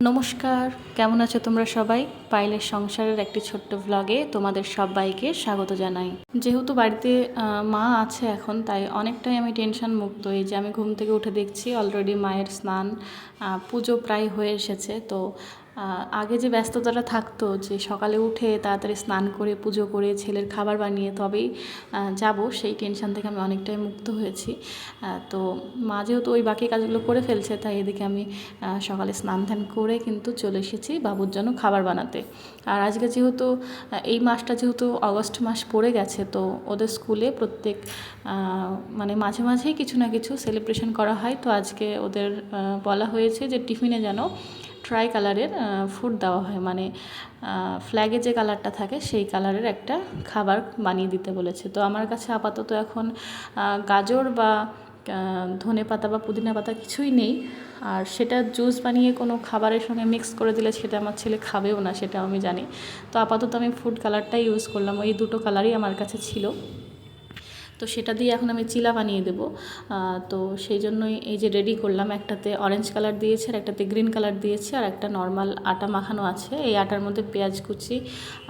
নমস্কার, কেমন আছো তোমরা সবাই? পায়েলের সংসারের একটি ছোট্ট ভ্লগে তোমাদের সবাইকে স্বাগত জানাই। যেহেতু বাড়িতে মা আছে এখন, তাই অনেকটাই আমি টেনশন মুক্ত। এই যে আমি ঘুম থেকে উঠে দেখছি অলরেডি মায়ের স্নান, পুজো প্রায় হয়ে এসেছে। তো আগে যে ব্যস্ততাটা থাকতো যে সকালে উঠে তাড়াতাড়ি স্নান করে পুজো করে ছেলের খাবার বানিয়ে তবেই যাব, সেই টেনশন থেকে আমি অনেকটাই মুক্ত হয়েছি। তো মা যেহেতু ওই বাকি কাজগুলো করে ফেলছে, তাই এদিকে আমি সকালে স্নান ধ্যান করে কিন্তু চলে এসেছি বাবুর জন্য খাবার বানাতে। আর আজকে যেহেতু এই মাসটা যেহেতু অগস্ট মাস পড়ে গেছে, তো ওদের স্কুলে প্রত্যেক মানে মাঝে মাঝেই কিছু না কিছু সেলিব্রেশন করা হয়। তো আজকে ওদের বলা হয়েছে যে টিফিনে যেন ট্রাই কালারের ফুড দেওয়া হয়, মানে ফ্ল্যাগে যে কালারটা থাকে সেই কালারের একটা খাবার বানিয়ে দিতে বলেছে। তো আমার কাছে আপাতত এখন গাজর বা ধনে পাতা বা পুদিনা পাতা কিছুই নেই, আর সেটা জুস বানিয়ে কোনো খাবারের সঙ্গে মিক্স করে দিলে সেটা আমার ছেলে খাবেও না, সেটাও আমি জানি। তো আপাতত আমি ফুড কালারটাই ইউজ করলাম, ওই দুটো কালারই আমার কাছে ছিল। তো সেটা দিয়ে এখন আমি চিলা বানিয়ে দেবো। তো সেই জন্যই এই যে রেডি করলাম, একটাতে অরেঞ্জ কালার দিয়েছে আর একটাতে গ্রিন কালার দিয়েছে, আর একটা নর্মাল আটা মাখানো আছে। এই আটার মধ্যে পেঁয়াজ কুচি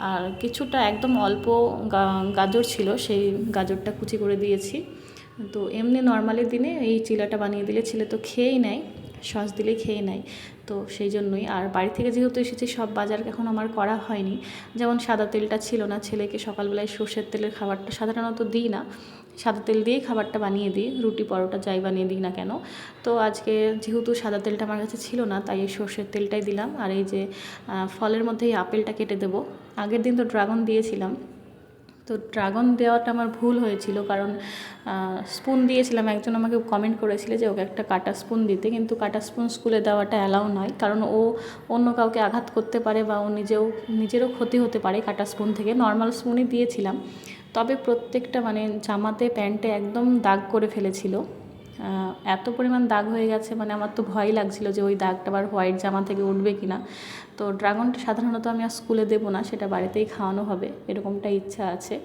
আর কিছুটা একদম অল্প গাজর ছিল, সেই গাজরটা কুচি করে দিয়েছি। তো এমনি নর্মালি দিনে এই চিলাটা বানিয়ে দিলে ছেলে তো খেয়েই নেয়, সস দিলেই খেয়ে নেয়। তো সেই জন্যই। আর বাড়ি থেকে যেহেতু এসেছি সব বাজার এখন আমার করা হয়নি। যেমন সাদা তেলটা ছিল না, ছেলেকে সকালবেলায় সর্ষের তেলের খাবারটা সাধারণত দিই না, সাদা তেল দিয়েই খাবারটা বানিয়ে দিই, রুটি পরোটা যাই বানিয়ে দিই না কেন। তো আজকে যেহেতু সাদা তেলটা আমার কাছে ছিল না, তাই এই সর্ষের তেলটাই দিলাম। আর এই যে ফলের মধ্যে এই আপেলটা কেটে দেবো। আগের দিন তো ড্রাগন দিয়েছিলাম, তো ড্রাগন দেওয়াটা আমার ভুল হয়েছিল, কারণ স্পুন দিয়েছিলাম। একজন আমাকে কমেন্ট করেছিল যে ওকে একটা কাটা স্পুন দিতে, কিন্তু কাটা স্পুন স্কুলে দেওয়াটা অ্যালাউ নয়, কারণ ও অন্য কাউকে আঘাত করতে পারে বা ও নিজেরও ক্ষতি হতে পারে কাটা স্পুন থেকে। নর্মাল স্পুনই দিয়েছিলাম, তবে প্রত্যেকটা মানে জামাতে প্যান্টে একদম দাগ করে ফেলেছিল। এত পরিমাণ দাগ হয়ে গেছে, মানে আমার তো ভয় লাগছিল যে ওই দাগটা আবার হোয়াইট জামা থেকে উঠবে কি না। তো ড্রাগনটা সাধারণত আমি আর স্কুলে দেবো না, সেটা বাড়িতেই খাওয়ানো হবে, এরকমটা ইচ্ছা আছে।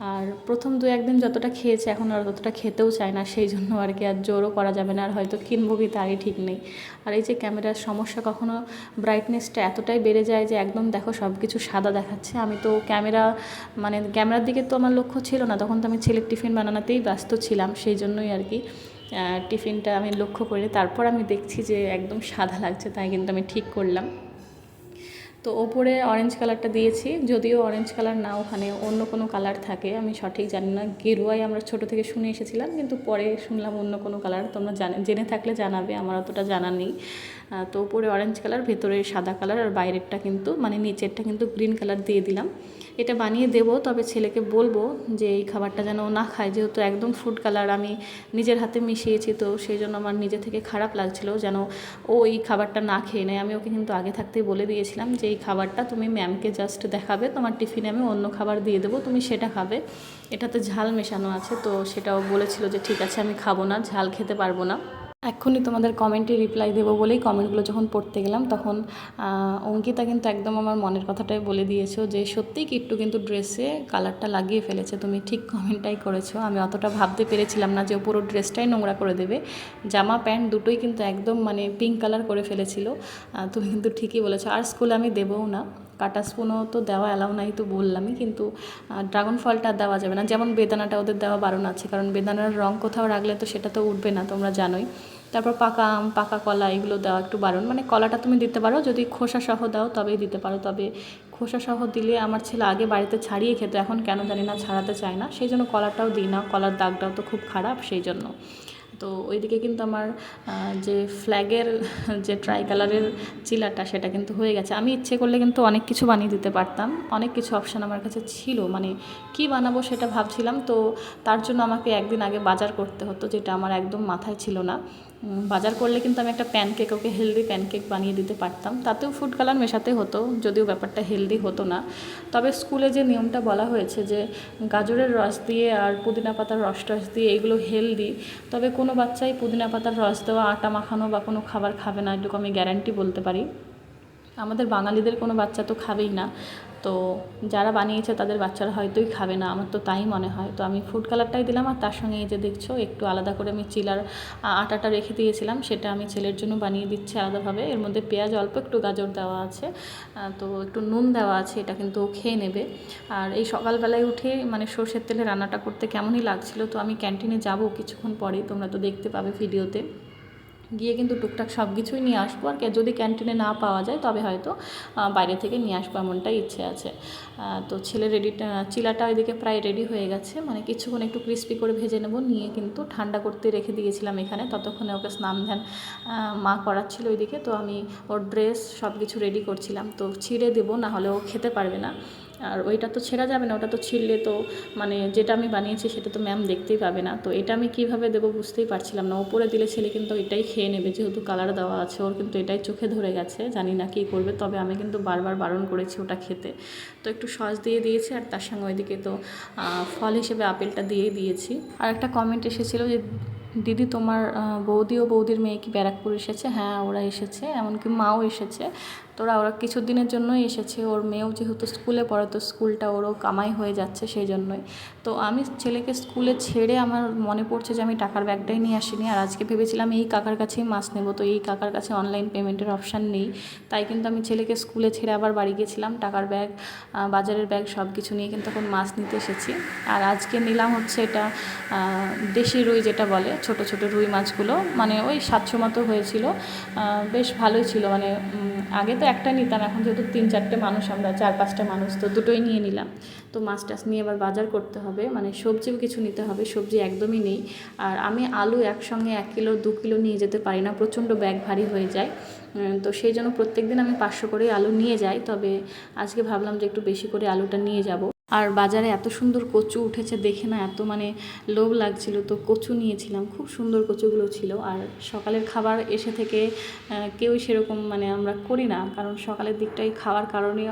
আর প্রথম 2-1 দিন যতটা খেয়েছে এখন আর ততটা খেতেও চায় না, সেই জন্য আর কি আর জোরও করা যাবে না, আর হয়তো কিনবো কি তারই ঠিক নেই। আর এই যে ক্যামেরার সমস্যা, কখনো ব্রাইটনেসটা এতটাই বেড়ে যায় যে একদম দেখো সব কিছু সাদা দেখাচ্ছে। আমি তো ক্যামেরার দিকে তো আমার লক্ষ্য ছিল না, তখন তো আমি ছেলের টিফিন বানানোতেই ব্যস্ত ছিলাম, সেই জন্যই আর কি টিফিনটা আমি লক্ষ্য করি। তারপর আমি দেখছি যে একদম সাদা লাগছে, তাই কিন্তু আমি ঠিক করলাম। তো ওপরে অরেঞ্জ কালারটা দিয়েছি, যদিও অরেঞ্জ কালার না, ওখানে অন্য কোনো কালার থাকে, আমি সঠিক জানি না। গেরুয়াই আমরা ছোটো থেকে শুনে এসেছিলাম, কিন্তু পরে শুনলাম অন্য কোনো কালার। তোমরা জেনে থাকলে জানাবে, আমার অতটা জানা নেই। তো ওপরে অরেঞ্জ কালার, ভেতরে সাদা কালার, আর বাইরেরটা কিন্তু মানে নিচেরটা কিন্তু গ্রিন কালার দিয়ে দিলাম। এটা বানিয়ে দেবো, তবে ছেলেকে বলবো যে এই খাবারটা যেন ও না খায়, যেহেতু একদম ফুড কালার আমি নিজের হাতে মিশিয়েছি। তো সেই জন্য আমার নিজে থেকে খারাপ লাগছিল যেন ও এই খাবারটা না খেয়ে নেয়। আমি ওকে কিন্তু আগে থাকতেই বলে দিয়েছিলাম যে এই খাবারটা তুমি ম্যামকে জাস্ট দেখাবে, তোমার টিফিনে আমি অন্য খাবার দিয়ে দেবো, তুমি সেটা খাবে, এটাতে ঝাল মেশানো আছে। তো সেটাও বলেছিল যে ঠিক আছে আমি খাবো না, ঝাল খেতে পারবো না। এক্ষুনি তোমাদের কমেন্টে রিপ্লাই দেবো বলেই কমেন্টগুলো যখন পড়তে গেলাম, তখন অঙ্কিতা কিন্তু একদম আমার মনের কথাটাই বলে দিয়েছো যে সত্যিই কিট্টু কিন্তু ড্রেসে কালারটা লাগিয়ে ফেলেছে। তুমি ঠিক কমেন্টটাই করেছো, আমি অতটা ভাবতে পেরেছিলাম না যে পুরো ড্রেসটাই নোংরা করে দেবে। জামা প্যান্ট দুটোই কিন্তু একদম মানে পিঙ্ক কালার করে ফেলেছিল। তুমি কিন্তু ঠিকই বলেছো। আর স্কুলে আমি দেবও না, কাটা স্পুনও তো দেওয়া অ্যালাউ নাই, তো বললামই। কিন্তু ড্রাগন ফলটা দেওয়া যাবে না, যেমন বেদানাটা ওদের দেওয়া বারণ আছে, কারণ বেদানার রং কোথাও রাখলে তো সেটা তো উঠবে না, তোমরা জানোই। তারপর পাকা আম, পাকা কলা, এগুলো দেওয়া একটু বারণ। মানে কলাটা তুমি দিতে পারো যদি খোসা সহ দাও, তবেই দিতে পারো। তবে খোসা সহ দিলে আমার ছেলে আগে বাড়িতে ছাড়িয়ে খেত, এখন কেন জানি না ছাড়াতে চায় না, সেই জন্য কলাটাও দিই না। কলার দাগটাও তো খুব খারাপ, সেই জন্য। তো ওইদিকে কিন্তু আমার যে ফ্ল্যাগের যে ট্রাই কালারের চিলাটা, সেটা কিন্তু হয়ে গেছে। আমি ইচ্ছে করলে কিন্তু অনেক কিছু বানিয়ে দিতে পারতাম, অনেক কিছু অপশান আমার কাছে ছিল, মানে কি বানাবো সেটা ভাবছিলাম। তো তার জন্য আমাকে একদিন আগে বাজার করতে হতো, যেটা আমার একদম মাথায় ছিল না। বাজার করলে কিন্তু আমি একটা প্যানকেক, ওকে হেলদি প্যানকেক বানিয়ে দিতে পারতাম, তাতেও ফুড কালার মেশাতে হতো, যদিও ব্যাপারটা হেলদি হতো না। তবে স্কুলে যে নিয়মটা বলা হয়েছে যে গাজরের রস দিয়ে আর পুদিনা পাতার রস টস দিয়ে এগুলো হেলদি, তবে কোনো বাচ্চাই পুদিনা পাতার রস দেওয়া আটা মাখানো বা কোনো খাবার খাবে না, এটুকু আমি গ্যারান্টি বলতে পারি। আমাদের বাঙালিদের কোনো বাচ্চা তো খাবেই না। তো যারা বানিয়েছে তাদের বাচ্চারা হয়তোই খাবে না, আমার তো তাই মনে হয়। তো আমি ফুড কালারটাই দিলাম, আর তার সঙ্গে এই যে দেখছো একটু আলাদা করে আমি চিলার আটাটা রেখে দিয়েছিলাম, সেটা আমি ছেলের জন্য বানিয়ে দিচ্ছি আলাদাভাবে। এর মধ্যে পেঁয়াজ, অল্প একটু গাজর দেওয়া আছে, তো একটু নুন দেওয়া আছে, এটা কিন্তু ও খেয়ে নেবে। আর এই সকালবেলায় উঠে মানে সর্ষের তেলে রান্নাটা করতে কেমনই লাগছিল। তো আমি ক্যান্টিনে যাব কিছুক্ষণ পরেই, তোমরা তো দেখতে পাবে ভিডিওতে, গিয়ে কিন্তু টুকটাক সব কিছুই নিয়ে আসবো। আর যদি ক্যান্টিনে না পাওয়া যায় তবে হয়তো বাইরে থেকে নিয়ে আসবো, এমনটাই ইচ্ছে আছে। তো ছেলে চিলাটা ওইদিকে প্রায় রেডি হয়ে গেছে, মানে কিছুক্ষণ একটু ক্রিস্পি করে ভেজে নেব, নিয়ে কিন্তু ঠান্ডা করতে রেখে দিয়েছিলাম এখানে। ততক্ষণে ওকে স্নান ধ্যান মা করাচ্ছিল ওইদিকে, তো আমি ওর ড্রেস সব কিছু রেডি করছিলাম। তো ছিঁড়ে দেবো, না হলে ও খেতে পারবে না। আর ওইটা তো ছেঁড়া যাবে না, ওটা তো ছিঁড়লে তো মানে যেটা আমি বানিয়েছি সেটা তো ম্যাম দেখতেই পাবে না। তো এটা আমি কীভাবে দেবো বুঝতেই পারছিলাম না। ওপরে দিলে ছেলে কিন্তু এটাই খেয়ে নেবে, যেহেতু কালার দেওয়া আছে, ওর কিন্তু এটাই চোখে ধরে গেছে, জানি না কী করবে। তবে আমি কিন্তু বারবার বারণ করেছি ওটা খেতে। তো একটু সস দিয়ে দিয়েছি, আর তার সঙ্গে ওইদিকে তো ফল হিসেবে আপেলটা দিয়েই দিয়েছি। আর একটা কমেন্ট এসেছিলো যে দিদি তোমার বৌদি ও বৌদির মেয়ে কি ব্যারাকপুর এসেছে? হ্যাঁ, ওরা এসেছে, এমনকি মাও এসেছে। ওরা কিছু দিনের জন্যই এসেছে। ওর মেয়েও যেহেতু স্কুলে পড়ে, তো স্কুলটা ওরও কামাই হয়ে যাচ্ছে, সেই জন্যই। তো আমি ছেলেকে স্কুলে ছেড়ে আমার মনে পড়ছে যে আমি টাকার ব্যাগটাই নিয়ে আসিনি। আর আজকে ভেবেছিলাম এই কাকার কাছেই মাছ নেব, তো এই কাকার কাছে অনলাইন পেমেন্টের অপশান নেই। তাই কিন্তু আমি ছেলেকে স্কুলে ছেড়ে আবার বাড়ি গেছিলাম, টাকার ব্যাগ, বাজারের ব্যাগ সব কিছু নিয়ে কিন্তু এখন মাছ নিতে এসেছি। আর আজকে নিলাম হচ্ছে এটা দেশি রুই যেটা বলে, ছোট ছোট রুই মাছগুলো, মানে ওই 700 মতো হয়েছিল, বেশ ভালোই ছিল। মানে আগে তো একটা নিতাম, এখন যেহেতু 3-4টে মানুষ, আমরা 4-5টা মানুষ, তো দুটোই নিয়ে নিলাম। তো মাছ টাছ নিয়ে আবার বাজার করতে হবে, মানে সবজিও কিছু নিতে হবে, সবজি একদমই নেই। আর আমি আলু একসঙ্গে 1 কিলো 2 কিলো নিয়ে যেতে পারি না, প্রচণ্ড ব্যাগ ভারী হয়ে যায়। তো সেই জন্য প্রত্যেক দিন আমি 500 করেই আলু নিয়ে যাই। তবে আজকে ভাবলাম যে একটু বেশি করে আলুটা নিয়ে যাব। আর বাজারে এত সুন্দর কচু উঠেছে দেখে না এত মানে লোভ লাগছিল, তো কচু নিয়েছিলাম, খুব সুন্দর কচুগুলো ছিল। আর সকালের খাবার এসে থেকে কেউই সেরকম মানে আমরা করি না, কারণ সকালের দিকটাই খাওয়ার কারণে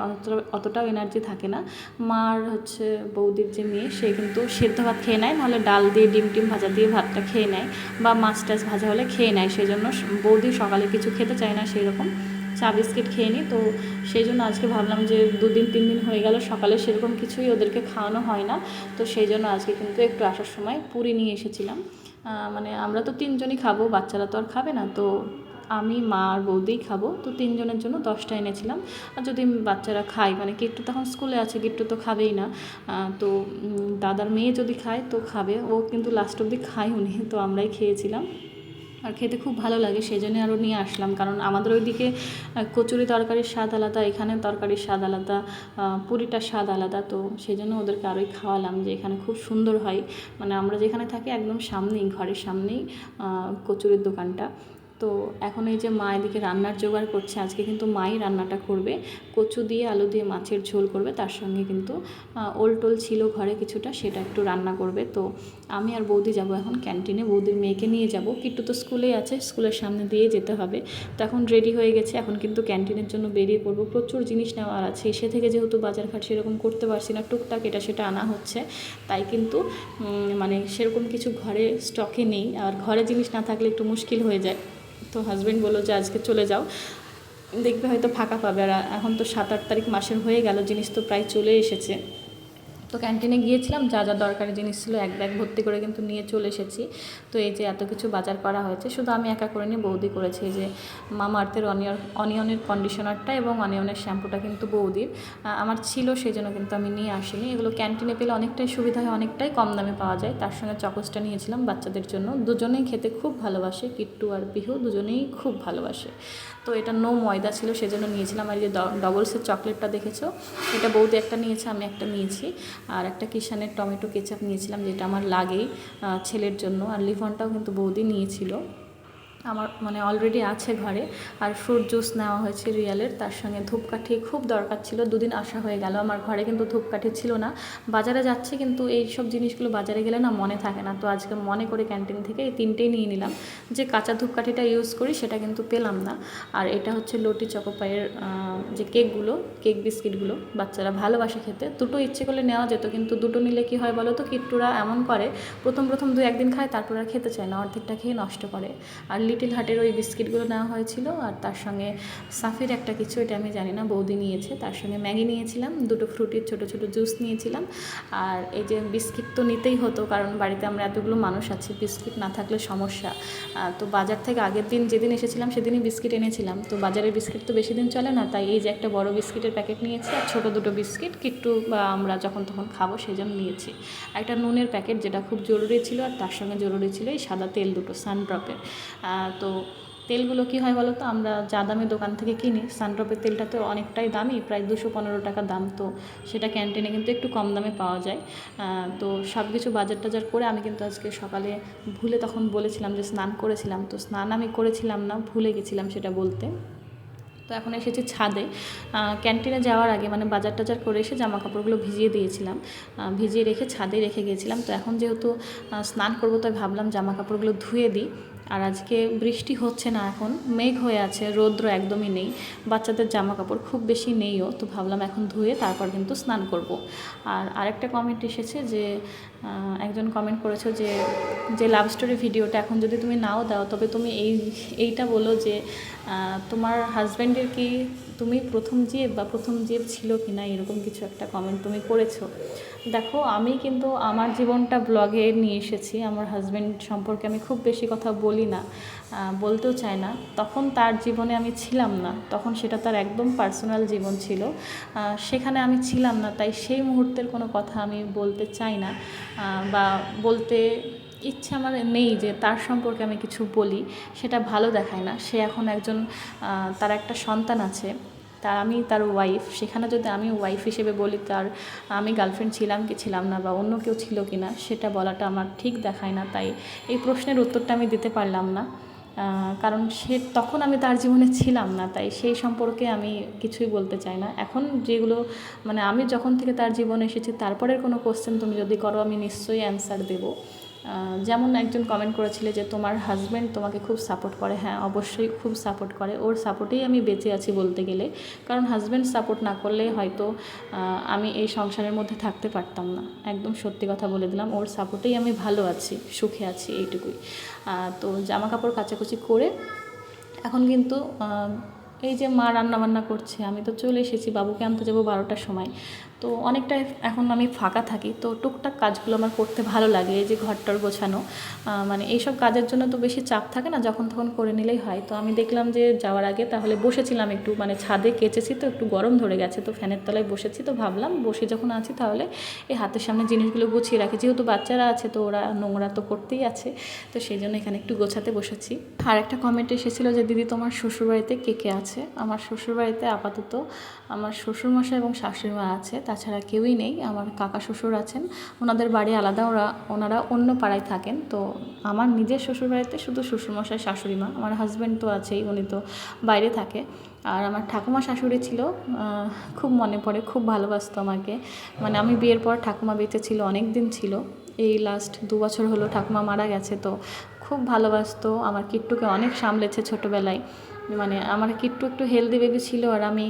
অতটাও এনার্জি থাকে না। মার হচ্ছে বৌদির যে মেয়ে, সে কিন্তু সেদ্ধ ভাত খেয়ে নেয়, নাহলে ডাল দিয়ে ডিম টিম ভাজা দিয়ে ভাতটা খেয়ে নেয়, বা মাছ টাছ ভাজা হলে খেয়ে নেয়। সেই জন্য বৌদি সকালে কিছু খেতে চায় না, সেই রকম চা বিস্কিট খেয়ে নিই। তো সেই জন্য আজকে ভাবলাম যে 2-3 দিন হয়ে গেল সকালে সেরকম কিছুই ওদেরকে খাওয়ানো হয় না। তো সেই জন্য আজকে কিন্তু একটু আসার সময় পুরি নিয়ে এসেছিলাম। মানে আমরা তো 3জনই খাবো, বাচ্চারা তো আর খাবে না। তো আমি, মা আর বৌদিই খাবো, তো 3জনের জন্য 10টা এনেছিলাম। আর যদি বাচ্চারা খায়, মানে কিট্টু তখন স্কুলে আছে, কিট্টু তো খাবেই না। তো দাদার মেয়ে যদি খায় তো খাবে, ও কিন্তু লাস্ট অবধি খায়ওনি, তো আমরাই খেয়েছিলাম। আর খেতে খুব ভালো লাগে, সেই জন্য আরও নিয়ে আসলাম, কারণ আমাদের ওইদিকে কচুরি তরকারির স্বাদ আলাদা, এখানে তরকারির স্বাদ আলাদা, পুরিটার স্বাদ আলাদা। তো সেই জন্য ওদেরকে আরোই খাওয়ালাম যে এখানে খুব সুন্দর হয়, মানে আমরা যেখানে থাকি একদম সামনেই, ঘরের সামনেই কচুরির দোকানটা। তো এখন এই যে মা এদিকে রান্নার জোগাড় করছে, আজকে কিন্তু মাই রান্নাটা করবে, কচু দিয়ে আলু দিয়ে মাছের ঝোল করবে, তার সঙ্গে কিন্তু ওল টোল ছিল ঘরে কিছুটা, সেটা একটু রান্না করবে। তো আমি আর বৌদি যাব এখন ক্যান্টিনে, বৌদির মেয়েকে নিয়ে যাব, কিট্টু তো স্কুলেই আছে, স্কুলের সামনে দিয়ে যেতে হবে। তো এখন রেডি হয়ে গেছে, এখন কিন্তু ক্যান্টিনের জন্য বেরিয়ে পড়বো। প্রচুর জিনিস নেওয়ার আছে, এসে থেকে যেহেতু বাজারঘাট সেরকম করতে পারছি না, টুকটাক এটা সেটা আনা হচ্ছে, তাই কিন্তু মানে সেরকম কিছু ঘরে স্টকে নেই। আর ঘরে জিনিস না থাকলে একটু মুশকিল হয়ে যায়। তো হাজব্যান্ড বললো যে আজকে চলে যাও, দেখবে হয়তো ফাঁকা পাবে। আর এখন তো 7-8 তারিখ মাসের হয়ে গেল, জিনিস তো প্রায় চলে এসেছে। তো ক্যান্টিনে গিয়েছিলাম, যা যা দরকারি জিনিস ছিল এক ব্যাগ ভর্তি করে কিন্তু নিয়ে চলে এসেছি। তো এই যে এত কিছু বাজার করা হয়েছে, শুধু আমি একা করে নিয়ে বৌদি করেছি। এই যে মামাআর্থের অনিয়নের কন্ডিশনারটা এবং অনিয়নের শ্যাম্পুটা কিন্তু বৌদির, আমার ছিল, সেই জন্য কিন্তু আমি নিয়ে আসিনি। এগুলো ক্যান্টিনে পেলে অনেকটাই সুবিধা হয়, অনেকটাই কম দামে পাওয়া যায়। তার সঙ্গে চকোসটা নিয়েছিলাম বাচ্চাদের জন্য, দুজনেই খেতে খুব ভালোবাসে, কিট্টু আর পিহু দুজনেই খুব ভালোবাসে। তো এটা নো ময়দা ছিল, সেজন্য নিয়েছিলাম। আর এই যে ডবলসের চকলেটটা দেখেছো, এটা বৌদি একটা নিয়েছে, আমি একটা নিয়েছি। আর একটা কিষানের টমেটো কেচাপ নিয়েছিলাম, যেটা আমার লাগেই ছেলের জন্য। আর লিভনটাও কিন্তু বৌদি নিয়েছিল, আমার মানে অলরেডি আছে ঘরে। আর ফ্রুট জুস নেওয়া হয়েছে রিয়ালের, তার সঙ্গে ধূপকাঠি খুব দরকার ছিল, 2 দিন আসা হয়ে গেল, আমার ঘরে কিন্তু ধূপকাঠি ছিল না। বাজারে যাচ্ছি, কিন্তু এই সব জিনিসগুলো বাজারে গেলে না মনে থাকে না। তো আজকে মনে করে ক্যান্টিন থেকে এই 3টেই নিয়ে নিলাম। যে কাঁচা ধূপকাঠিটা ইউজ করি সেটা কিন্তু পেলাম না। আর এটা হচ্ছে লটি চকোপাইয়ের যে কেকগুলো, কেক বিস্কিটগুলো বাচ্চারা ভালোবাসে খেতে, দুটো ইচ্ছে করলে নেওয়া যেত, কিন্তু দুটো নিলে কি হয় বলো তো, কিট্টুরা এমন করে প্রথম 2-1 দিন খায়, তারপর আর খেতে চায় না, অর্ধেকটা খেয়ে নষ্ট করে। আর লিটিল হার্টের ওই বিস্কিটগুলো নেওয়া হয়েছিল, আর তার সঙ্গে সাফির একটা কিছু, এটা আমি জানি না, বৌদি নিয়েছে। তার সঙ্গে ম্যাগি নিয়েছিলাম, দুটো ফ্রুটির ছোটো ছোটো জুস নিয়েছিলাম। আর এই যে বিস্কিট তো নিতেই হতো, কারণ বাড়িতে আমরা এতগুলো মানুষ আছি, বিস্কিট না থাকলে সমস্যা। তো বাজার থেকে আগের দিন যেদিন এসেছিলাম সেদিনই বিস্কিট এনেছিলাম, তো বাজারের বিস্কিট তো বেশি দিন চলে না, তাই এই যে একটা বড় বিস্কিটের প্যাকেট নিয়েছি আর ছোটো দুটো বিস্কিট কিট্টু বা আমরা যখন তখন খাবো সেই জন্য নিয়েছি। একটা নুনের প্যাকেট যেটা খুব জরুরি ছিল, আর তার সঙ্গে জরুরি ছিল এই সাদা তেল দুটো সানড্রপের। তো তেলগুলো কী হয় বলো তো, আমরা যা দামে দোকান থেকে কিনি, সানড্রপের তেলটা তো অনেকটাই দামি, প্রায় 215 টাকা দাম, তো সেটা ক্যান্টিনে কিন্তু একটু কম দামে পাওয়া যায়। তো সব কিছু বাজার টাজার করে আমি কিন্তু আজকে সকালে ভুলে তখন বলেছিলাম যে স্নান করেছিলাম, তো স্নান আমি করেছিলাম না, ভুলে গেছিলাম সেটা বলতে। তো এখন এসেছি ছাদে। ক্যান্টিনে যাওয়ার আগে মানে বাজার টাজার করে এসে জামা কাপড়গুলো ভিজিয়ে দিয়েছিলাম, ভিজিয়ে রেখে ছাদে রেখে গিয়েছিলাম। তো এখন যেহেতু স্নান করবো, তাই ভাবলাম জামা কাপড়গুলো ধুয়ে দিই। আর আজকে বৃষ্টি হচ্ছে না, এখন মেঘ হয়ে আছে, রৌদ্র একদমই নেই, বাচ্চাদের জামা কাপড় খুব বেশি নেইও, তো ভাবলাম এখন ধুয়ে তারপর কিন্তু স্নান করব। আর আরেকটা কমেন্ট এসেছে যে একজন কমেন্ট করেছো যে লাভ স্টোরি ভিডিওটা এখন যদি তুমি নাও দাও, তবে তুমি এইটা বলো যে তোমার হাজব্যান্ডের কি তুমি প্রথম জিএফ বা প্রথম জিএফ ছিল কি না, এরকম কিছু একটা কমেন্ট তুমি করেছো। দেখো, আমি কিন্তু আমার জীবনটা ব্লগে নিয়ে এসেছি, আমার হাজব্যান্ড সম্পর্কে আমি খুব বেশি কথা বলি না, বলতেও চাই না। তখন তার জীবনে আমি ছিলাম না, তখন সেটা তার একদম পার্সোনাল জীবন ছিল, সেখানে আমি ছিলাম না, তাই সেই মুহূর্তের কোনো কথা আমি বলতে চাই না, বা বলতে ইচ্ছে আমার নেই যে তার সম্পর্কে আমি কিছু বলি, সেটা ভালো দেখায় না। সে এখন একজন, তার একটা সন্তান আছে, আমি তার ওয়াইফ, সেখানে যদি আমি ওয়াইফ হিসেবে বলি তার আমি গার্লফ্রেন্ড ছিলাম কি ছিলাম না, বা অন্য কেউ ছিল কি না, সেটা বলাটা আমার ঠিক দেখায় না। তাই এই প্রশ্নের উত্তরটা আমি দিতে পারলাম না, কারণ তখন আমি তার জীবনে ছিলাম না, তাই সেই সম্পর্কে আমি কিছুই বলতে চাই না। এখন যেগুলো মানে আমি যখন থেকে তার জীবনে এসেছি, তারপরের কোনো কোশ্চেন তুমি যদি করো, আমি নিশ্চয়ই অ্যান্সার দেবো। যেমন একজন কমেন্ট করেছিলে যে তোমার হাজব্যান্ড তোমাকে খুব সাপোর্ট করে। হ্যাঁ, অবশ্যই খুব সাপোর্ট করে, ওর সাপোর্টেই আমি বেঁচে আছি বলতে গেলে, কারণ হাজব্যান্ড সাপোর্ট না করলে হয়তো আমি এই সংসারের মধ্যে থাকতে পারতাম না। একদম সত্যি কথা বলে দিলাম, ওর সাপোর্টেই আমি ভালো আছি, সুখে আছি, এইটুকুই। তো জামা কাপড় কাচাকুচি করে এখন কিন্তু এই যে মা রান্নাবান্না করছে, আমি তো চলে এসেছি, বাবুকে আনতে যাবো 12টার সময়। তো অনেকটা এখন আমি ফাঁকা থাকি, তো টুকটাক কাজগুলো আমার করতে ভালো লাগে, এই যে ঘরটর গোছানো, মানে এইসব কাজের জন্য তো বেশি চাপ থাকে না, যখন তখন করে নিলেই হয়। তো আমি দেখলাম যে যাওয়ার আগে তাহলে বসেছিলাম একটু, মানে ছাদে কেচেছি তো একটু গরম ধরে গেছে, তো ফ্যানের তলায় বসেছি, তো ভাবলাম বসে যখন আছি তাহলে এই হাতের সামনে জিনিসগুলো গুছিয়ে রাখি, যেহেতু বাচ্চারা আছে তো ওরা নোংরা তো করতেই আছে, তো সেই জন্য এখানে একটু গোছাতে বসেছি। আর একটা কমেন্ট এসেছিলো যে দিদি তোমার শ্বশুরবাড়িতে কে কে আছে। আমার শ্বশুরবাড়িতে আপাতত আমার শ্বশুরমশাই এবং শাশুড়িমা আছে, তাছাড়া কেউই নেই। আমার কাকা শ্বশুর আছেন, ওনাদের বাড়ি আলাদা, ওনারা অন্য পাড়ায় থাকেন। তো আমার নিজের শ্বশুরবাড়িতে শুধু শ্বশুরমশাই শাশুড়িমা, আমার হাজব্যান্ড তো আছেই, উনি তো বাইরে থাকে। আর আমার ঠাকুমা শাশুড়ি ছিল, খুব মনে পড়ে, খুব ভালোবাসতো আমাকে, মানে আমি বিয়ের পর ঠাকুমা বেঁচে ছিল, অনেক দিন ছিল, এই লাস্ট 2 বছর হলো ঠাকুমা মারা গেছে। তো খুব ভালোবাসতো, আমার কিট্টুকে অনেক সামলেছে ছোটোবেলায়, মানে আমার কিট্টু একটু হেলদি বেবি ছিল, আর আমি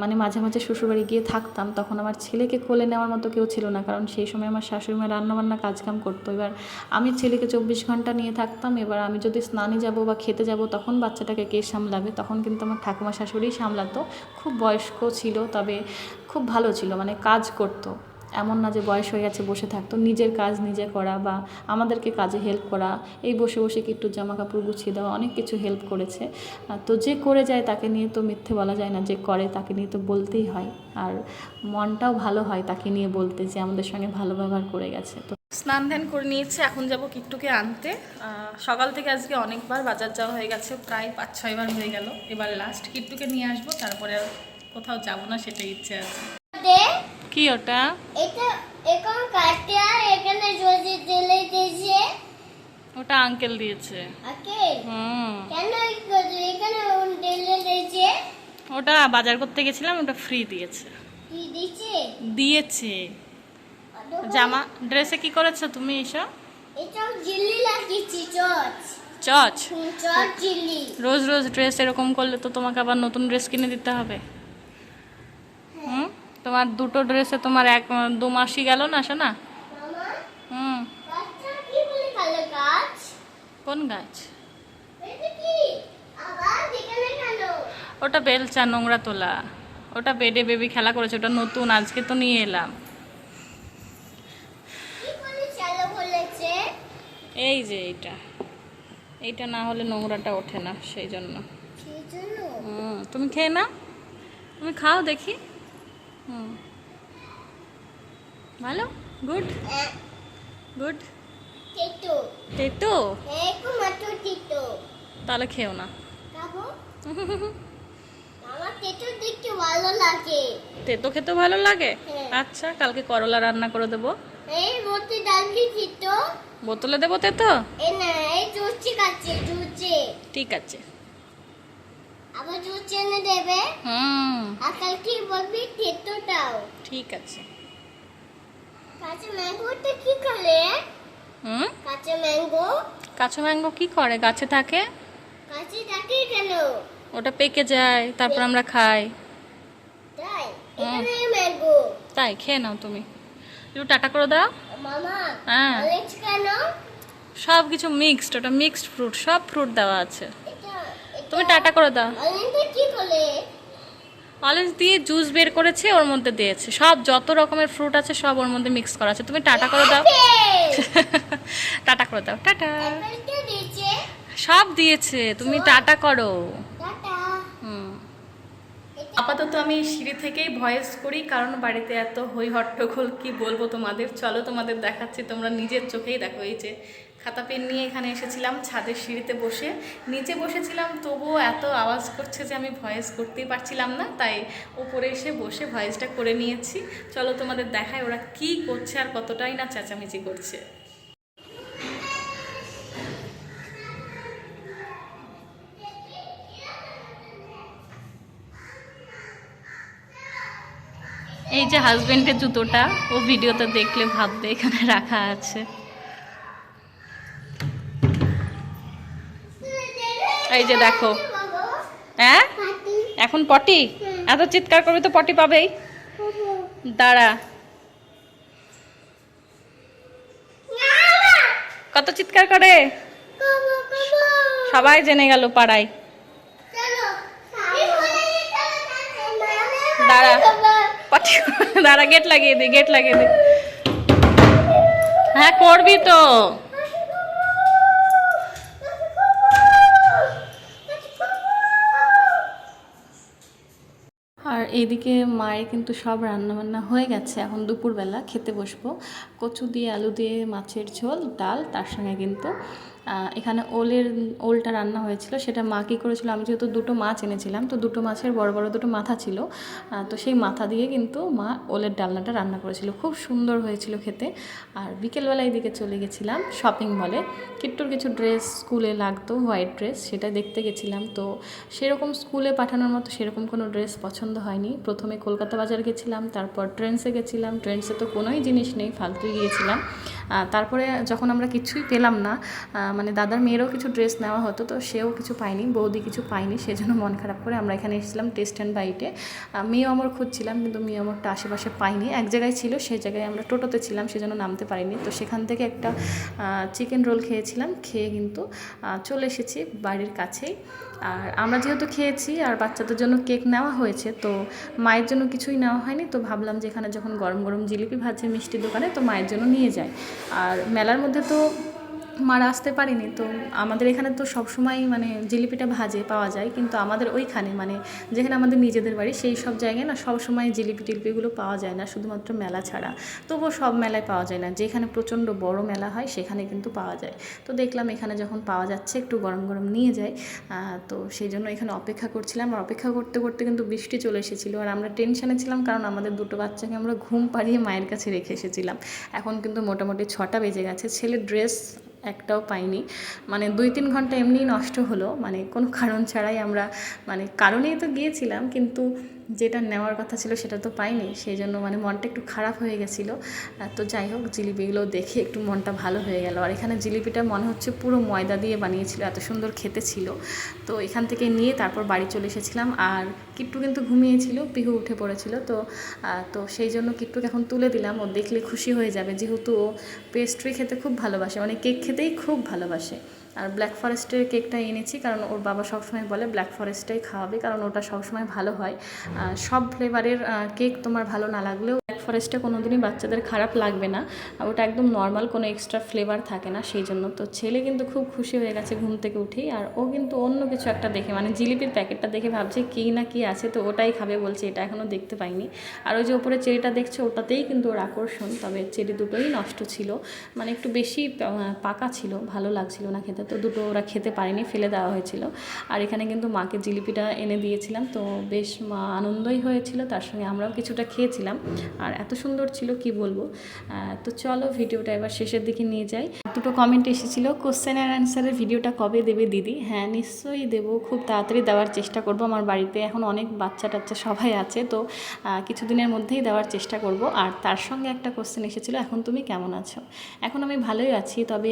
মানে মাঝে মাঝে শ্বশুরবাড়ি গিয়ে থাকতাম, তখন আমার ছেলেকে কোলে নেওয়ার মতো কেউ ছিল না, কারণ সেই সময় আমার শাশুড়িমা রান্নাবান্না কাজকাম করতো। এবার আমি ছেলেকে 24 ঘন্টা নিয়ে থাকতাম, এবার আমি যদি স্নানে যাব বা খেতে যাব, তখন বাচ্চাটাকে কে সামলাবে, তখন কিন্তু আমার ঠাকুমা শাশুড়িই সামলাতো। খুব বয়স্ক ছিল, তবে খুব ভালো ছিল, মানে কাজ করতো, এমন না যে বয়স হয়ে গেছে বসে থাকতো, নিজের কাজ নিজে করা বা আমাদেরকে কাজে হেল্প করা, এই বসে বসে একটু জামা কাপড় গুছিয়ে দেওয়া, অনেক কিছু হেল্প করেছে। তো যে করে যায় তাকে নিয়ে তো মিথ্যে বলা যায় না, যে করে তাকে নিয়ে তো বলতেই হয়, আর মনটাও ভালো হয় তাকে নিয়ে বলতে, যে আমাদের সঙ্গে ভালো ব্যবহার করে গেছে। তো স্নান ধ্যান করে নিয়েছে, এখন যাব কিট্টুকে আনতে। সকাল থেকে আজকে অনেকবার বাজার যাওয়া হয়ে গেছে, প্রায় 5-6 বার হয়ে গেল, এবার লাস্ট কিট্টুকে নিয়ে আসবো, তারপরে আর কোথাও যাবো না, সেটাই ইচ্ছে আছে। কি ওটা? এটা এখন কাটতে, আর এখানে জলদি ঢেলে দিয়েছে, ওটা আঙ্কেল দিয়েছে। আঙ্কেল? কেন এখানে ঢেলে দিয়েছে? ওটা বাজার করতে গেছিলাম, ওটা ফ্রি দিয়েছে। কি দিয়েছে? দিয়েছে। জামা ড্রেসে কি করেছো তুমি? এসো, এটা জিলি লাগিয়েছি, চচ জিলি। রোজ রোজ ড্রেস এরকম করলে তো তোমাকে আবার নতুন ড্রেস কিনে দিতে হবে। তোমার দুটো ড্রেসে তোমার 1-2 মাসই গেল না শোনা। কোন গাছ? ওটা বেলচা, নোংরা তোলা। ওটা বেডে বেবি খেলা করেছে, ওটা নতুন, আজকে তো নিয়ে এলাম। এই যে এইটা না হলে নোংরাটা ওঠে না, সেই জন্য। তুমি খেয়ে না, তুমি খাও দেখি। ভালো, গুড গুড। তেতো তাহলে খেও না। তেতো খেতে ভালো লাগে? আচ্ছা, কালকে করলা রান্না করে দেবো। বোতলে দেবো তেতো? ঠিক আছে। ঠিক আছে। কাঁচা ম্যাঙ্গো কি করে? গাছে থাকে। ওটা পেকে যায়, তারপর আমরা খাই। তাই খেয়ে নাও তুমি। একটু টাটা করে দাও। হ্যাঁ, সব কিছু মিক্সড, ওটা মিক্সড ফ্রুট, সব ফ্রুট দেওয়া আছে। তুমি টাটা করে দাও। অরেঞ্জ দিয়ে জুস বের করেছে, ওর মধ্যে দিয়েছে সব, যত রকমের ফ্রুট আছে সব ওর মধ্যে মিক্স করা আছে। তুমি টাটা করে দাও। টাটা করে দাও। টাটা। সব দিয়েছে, তুমি টাটা করো। আপাতত আমি সিঁড়ি থেকেই ভয়েস করি, কারণ বাড়িতে এত হই হট্টগোল কি বলবো তোমাদের। চলো তোমাদের দেখাচ্ছি, তোমরা নিজের চোখেই দেখো। এই যে খাতা পেন নিয়ে এখানে এসেছিলাম, ছাদের সিঁড়িতে বসে, নিচে বসেছিলাম, তবুও এত আওয়াজ করছে যে আমি ভয়েস করতেই পারছিলাম না, তাই উপরে এসে বসে ভয়েসটা করে নিয়েছি। চলো তোমাদের দেখায় ওরা কি করছে আর কতটাই না চেঁচামেচি করছে। এই যে হাজবেন্ডের জুতোটা, ও ভিডিওতে দেখলে ভাববে এখানে রাখা আছে। এই যে দেখো। হ্যাঁ, এখন পটি? এত চিৎকার করবে তো পটি পাবেই। দাঁড়া। কত চিৎকার করে, সবাই জেনে গেল পাড়ায়। দাঁড়া পটি, দাঁড়া, গেট লাগিয়ে দে, গেট লাগিয়ে দে। হ্যাঁ করবি তো। আর এইদিকে মায়ের কিন্তু সব রান্নাবান্না হয়ে গেছে, এখন দুপুরবেলা খেতে বসবো। কচু দিয়ে আলু দিয়ে মাছের ঝোল, ডাল, তার সঙ্গে কিন্তু এখানে ওলটা রান্না হয়েছিল। সেটা মা কী করেছিল, আমি যেহেতু দুটো মাছ এনেছিলাম, তো দুটো মাছের বড় বড় দুটো মাথা ছিল, তো সেই মাথা দিয়ে কিন্তু মা ওলের ডালনাটা রান্না করেছিল, খুব সুন্দর হয়েছিল খেতে। আর বিকেলবেলা এইদিকে চলে গেছিলাম শপিং মলে, কিট্টুর কিছু ড্রেস স্কুলে লাগতো, হোয়াইট ড্রেস, সেটা দেখতে গেছিলাম। তো সেরকম স্কুলে পাঠানোর মতো সেরকম কোনো ড্রেস পছন্দ হয়নি। প্রথমে কলকাতা বাজার গেছিলাম, তারপর ট্রেন্ডসে গেছিলাম, ট্রেন্ডসে তো কোনোই জিনিস নেই, ফালতুই গিয়েছিলাম। তারপরে যখন আমরা কিছুই পেলাম না, মানে দাদার মেয়েরও কিছু ড্রেস নেওয়া হতো, তো সেও কিছু পায়নি, বৌদি কিছু পায়নি, সেজন্য মন খারাপ করে আমরা এখানে এসেছিলাম টেস্ট অ্যান্ড বাইটে। মেয়ে অমর খুঁজছিলাম, কিন্তু মেয়ে অমরটা আশেপাশে পাইনি, এক জায়গায় ছিল, সেই জায়গায় আমরা টোটোতে ছিলাম, সেজন্য নামতে পারিনি। তো সেখান থেকে একটা চিকেন রোল খেয়েছিলাম, খেয়ে কিন্তু চলে এসেছি বাড়ির কাছেই। আর আমরা যেহেতু খেয়েছি আর বাচ্চাদের জন্য কেক নেওয়া হয়েছে, তো মায়ের জন্য কিছুই নেওয়া হয়নি, তো ভাবলাম যে এখানে যখন গরম গরম জিলিপি ভাজছে মিষ্টির দোকানে, তো মায়ের জন্য নিয়ে যাই। আর মেলার মধ্যে তো মারা আসতে পারিনি, তো আমাদের এখানে তো সবসময় মানে জিলিপিটা ভাজে পাওয়া যায়, কিন্তু আমাদের ওইখানে মানে যেখানে আমাদের নিজেদের বাড়ি সেই সব জায়গায় না সবসময় জিলিপি টিলিপিগুলো পাওয়া যায় না, শুধুমাত্র মেলা ছাড়া। তবুও সব মেলায় পাওয়া যায় না, যেখানে প্রচণ্ড বড় মেলা হয় সেখানে কিন্তু পাওয়া যায়। তো দেখলাম এখানে যখন পাওয়া যাচ্ছে একটু গরম গরম নিয়ে যাই, তো সেই জন্য এখানে অপেক্ষা করছিলাম। আর অপেক্ষা করতে করতে কিন্তু বৃষ্টি চলে এসেছিলো, আর আমরা টেনশনে ছিলাম, কারণ আমাদের দুটো বাচ্চাকে আমরা ঘুম পাড়িয়ে মায়ের কাছে রেখে এসেছিলাম। এখন কিন্তু মোটামুটি 6টা বেজে গেছে, ছেলের ড্রেস একটাও পাইনি, মানে 2-3 ঘন্টা এমনিই নষ্ট হলো, মানে কোনো কারণ ছাড়াই আমরা, মানে কারণেই তো গিয়েছিলাম, কিন্তু যেটা নেওয়ার কথা ছিল সেটা তো পাইনি, সেই জন্য মানে মনটা একটু খারাপ হয়ে গেছিলো। তো যাই হোক, জিলিপিগুলো দেখে একটু মনটা ভালো হয়ে গেল। আর এখানে জিলিপিটা মনে হচ্ছে পুরো ময়দা দিয়ে বানিয়েছিল, এত সুন্দর খেতে ছিল। তো এখান থেকে নিয়ে তারপর বাড়ি চলে এসেছিলাম। আর কিট্টু কিন্তু ঘুমিয়েছিল, পিহু উঠে পড়েছিল, তো সেই জন্য কিট্টুকে এখন তুলে দিলাম, ও দেখলে খুশি হয়ে যাবে, যেহেতু ও পেস্ট্রি খেতে খুব ভালোবাসে, মানে কেক খেতেই খুব ভালোবাসে। আর ব্ল্যাক ফরেস্টের কেকটা এনেছি, কারণ ওর বাবা সবসময় বলে ব্ল্যাক ফরেস্টটাই খাওয়াবে, কারণ ওটা সবসময় ভালো হয়। সব ফ্লেভারের কেক তোমার ভালো না লাগলেও ব্ল্যাক ফরেস্টটা কোনো দিনই বাচ্চাদের খারাপ লাগবে না, ওটা একদম নর্মাল, কোনো এক্সট্রা ফ্লেভার থাকে না, সেই জন্য। তো ছেলে কিন্তু খুব খুশি হয়ে গেছে ঘুম থেকে উঠেই, আর ও কিন্তু অন্য কিছু একটা দেখে, মানে জিলিপির প্যাকেটটা দেখে ভাবছে কী না কী আছে, তো ওটাই খাবে বলছে, এটা এখনও দেখতে পাইনি। আর ওই যে ওপরে চেরিটা দেখছে, ওটাতেই কিন্তু ওর আকর্ষণ, তবে চেরি দুটোই নষ্ট ছিল, মানে একটু বেশি পাকা ছিল, ভালো লাগছিল না খেতে, তো দুটো ওরা খেতে পারেনি, ফেলে দেওয়া হয়েছিল। আর এখানে কিন্তু মাকে জিলিপিটা এনে দিয়েছিলাম, তো বেশ মা আনন্দই হয়েছিল, তার সঙ্গে আমরাও কিছুটা খেয়েছিলাম, আর এত সুন্দর ছিল কি বলবো। তো চলো ভিডিওটা এবার শেষের দিকে নিয়ে যাই। দুটো কমেন্ট এসেছিলো, কোশ্চেন অ্যান্ড অ্যান্সারের ভিডিওটা কবে দেবে দিদি? হ্যাঁ, নিশ্চয়ই দেবো, খুব তাড়াতাড়ি দেওয়ার চেষ্টা করব। আমার বাড়িতে এখন অনেক বাচ্চা টাচ্চা সবাই আছে, তো কিছুদিনের মধ্যেই দেওয়ার চেষ্টা করব। আর তার সঙ্গে একটা কোশ্চেন এসেছিলো, এখন তুমি কেমন আছো? এখন আমি ভালোই আছি, তবে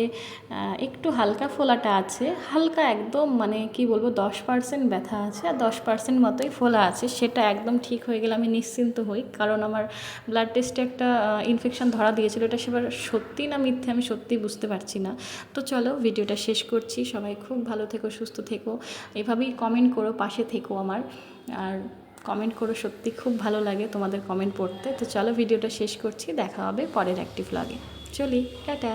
একটু হালকা ফোলাটা আছে, হালকা একদম, মানে কি বলবো, 10% ব্যথা আছে আর 10% মতোই ফোলা আছে, সেটা একদম ঠিক হয়ে গেলে আমি নিশ্চিন্ত হই, কারণ আমার ব্লাড টেস্টে একটা ইনফেকশন ধরা দিয়েছিল, এটা সেবার সত্যি না মিথ্যে আমি সত্যি বুঝতে পারছি না। তো চলো ভিডিওটা শেষ করছি, সবাই খুব ভালো থেকো, সুস্থ থেকো, এভাবেই কমেন্ট করো, পাশে থেকো আমার, আর কমেন্ট করো, সত্যি খুব ভালো লাগে তোমাদের কমেন্ট পড়তে। তো চলো ভিডিওটা শেষ করছি, দেখা হবে পরের একটি ভ্লগে। চলি, টাটা।